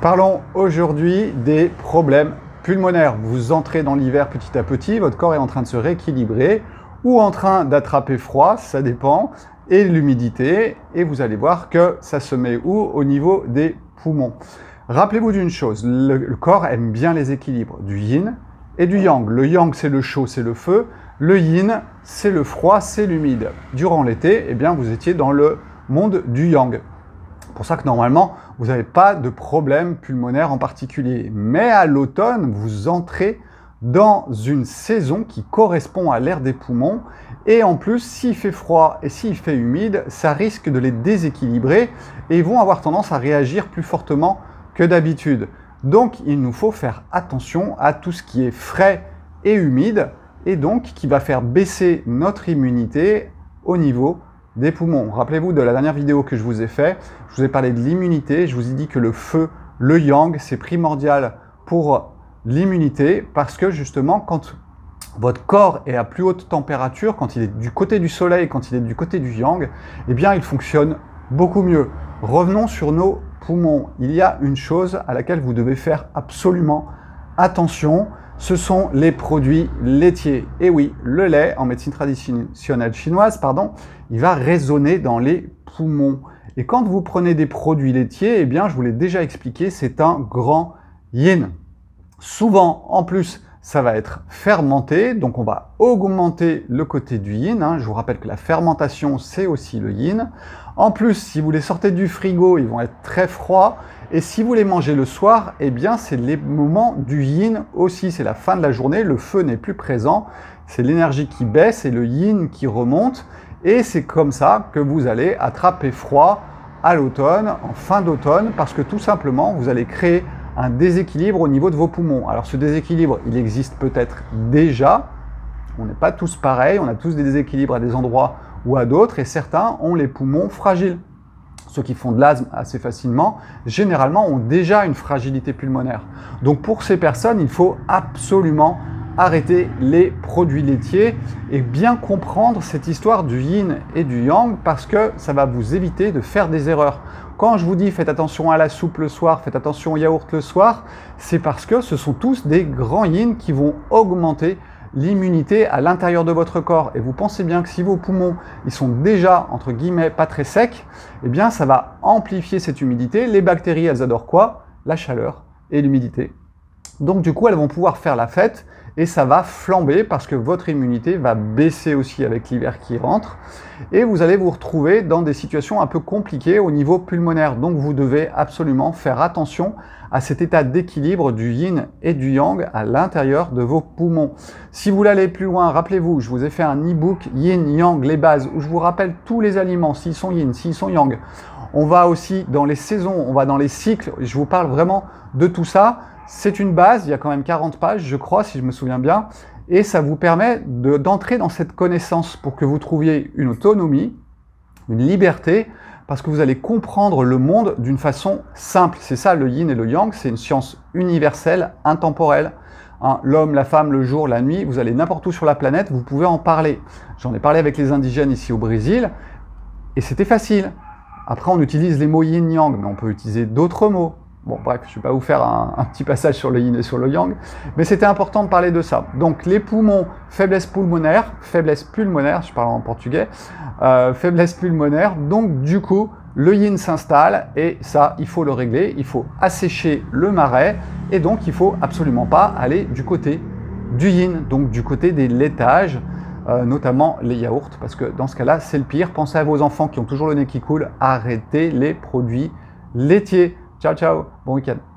Parlons aujourd'hui des problèmes pulmonaires. Vous entrez dans l'hiver petit à petit, votre corps est en train de se rééquilibrer ou en train d'attraper froid, ça dépend, et l'humidité, et vous allez voir que ça se met où? Au niveau des poumons. Rappelez-vous d'une chose, le corps aime bien les équilibres, du yin et du yang. Le yang, c'est le chaud, c'est le feu. Le yin, c'est le froid, c'est l'humide. Durant l'été, eh bien, vous étiez dans le monde du yang. C'est pour ça que normalement, vous n'avez pas de problème pulmonaire en particulier. Mais à l'automne, vous entrez dans une saison qui correspond à l'ère des poumons. Et en plus, s'il fait froid et s'il fait humide, ça risque de les déséquilibrer et ils vont avoir tendance à réagir plus fortement que d'habitude. Donc, il nous faut faire attention à tout ce qui est frais et humide et donc qui va faire baisser notre immunité au niveau des poumons. Rappelez-vous de la dernière vidéo que je vous ai fait, je vous ai parlé de l'immunité, je vous ai dit que le feu, le yang, c'est primordial pour l'immunité parce que justement, quand votre corps est à plus haute température, quand il est du côté du soleil, quand il est du côté du yang, eh bien, il fonctionne beaucoup mieux. Revenons sur nos poumons. Il y a une chose à laquelle vous devez faire absolument attention, ce sont les produits laitiers. Et oui, le lait, en médecine traditionnelle chinoise, il va résonner dans les poumons. Et quand vous prenez des produits laitiers, eh bien, je vous l'ai déjà expliqué, c'est un grand yin. Souvent, en plus, ça va être fermenté, donc on va augmenter le côté du yin. Je vous rappelle que la fermentation, c'est aussi le yin. En plus, si vous les sortez du frigo, ils vont être très froids. Et si vous les mangez le soir, eh bien, c'est les moments du yin aussi. C'est la fin de la journée, le feu n'est plus présent. C'est l'énergie qui baisse et le yin qui remonte. Et c'est comme ça que vous allez attraper froid à l'automne, en fin d'automne, parce que tout simplement, vous allez créer un déséquilibre au niveau de vos poumons. Alors ce déséquilibre, il existe peut-être déjà. On n'est pas tous pareils, on a tous des déséquilibres à des endroits ou à d'autres, et certains ont les poumons fragiles. Ceux qui font de l'asthme assez facilement, généralement, ont déjà une fragilité pulmonaire. Donc pour ces personnes, il faut absolument arrêter les produits laitiers et bien comprendre cette histoire du yin et du yang parce que ça va vous éviter de faire des erreurs. Quand je vous dis faites attention à la soupe le soir, faites attention au yaourt le soir, c'est parce que ce sont tous des grands yin qui vont augmenter l'immunité à l'intérieur de votre corps. Et vous pensez bien que si vos poumons ils sont déjà, entre guillemets, pas très secs, eh bien ça va amplifier cette humidité. Les bactéries, elles adorent quoi? La chaleur et l'humidité. Donc du coup, elles vont pouvoir faire la fête et ça va flamber parce que votre immunité va baisser aussi avec l'hiver qui rentre et vous allez vous retrouver dans des situations un peu compliquées au niveau pulmonaire. Donc vous devez absolument faire attention à cet état d'équilibre du yin et du yang à l'intérieur de vos poumons. Si vous voulez aller plus loin, rappelez-vous, je vous ai fait un e-book Yin, Yang, les bases, où je vous rappelle tous les aliments, s'ils sont yin, s'ils sont yang. On va aussi dans les saisons, on va dans les cycles, je vous parle vraiment de tout ça. C'est une base, il y a quand même 40 pages, je crois, si je me souviens bien, et ça vous permet d'entrer dans cette connaissance pour que vous trouviez une autonomie, une liberté, parce que vous allez comprendre le monde d'une façon simple. C'est ça le yin et le yang, c'est une science universelle, intemporelle. L'homme, la femme, le jour, la nuit, vous allez n'importe où sur la planète, vous pouvez en parler. J'en ai parlé avec les indigènes ici au Brésil, et c'était facile. Après, on utilise les mots yin-yang, mais on peut utiliser d'autres mots. Bon, bref, je ne vais pas vous faire un petit passage sur le yin et sur le yang, mais c'était important de parler de ça. Donc, les poumons, faiblesse pulmonaire, je parle en portugais, faiblesse pulmonaire, donc du coup, le yin s'installe et ça, il faut le régler, il faut assécher le marais et donc il ne faut absolument pas aller du côté du yin, donc du côté des laitages, notamment les yaourts, parce que dans ce cas-là, c'est le pire. Pensez à vos enfants qui ont toujours le nez qui coule, arrêtez les produits laitiers. Ciao, ciao, bon week-end.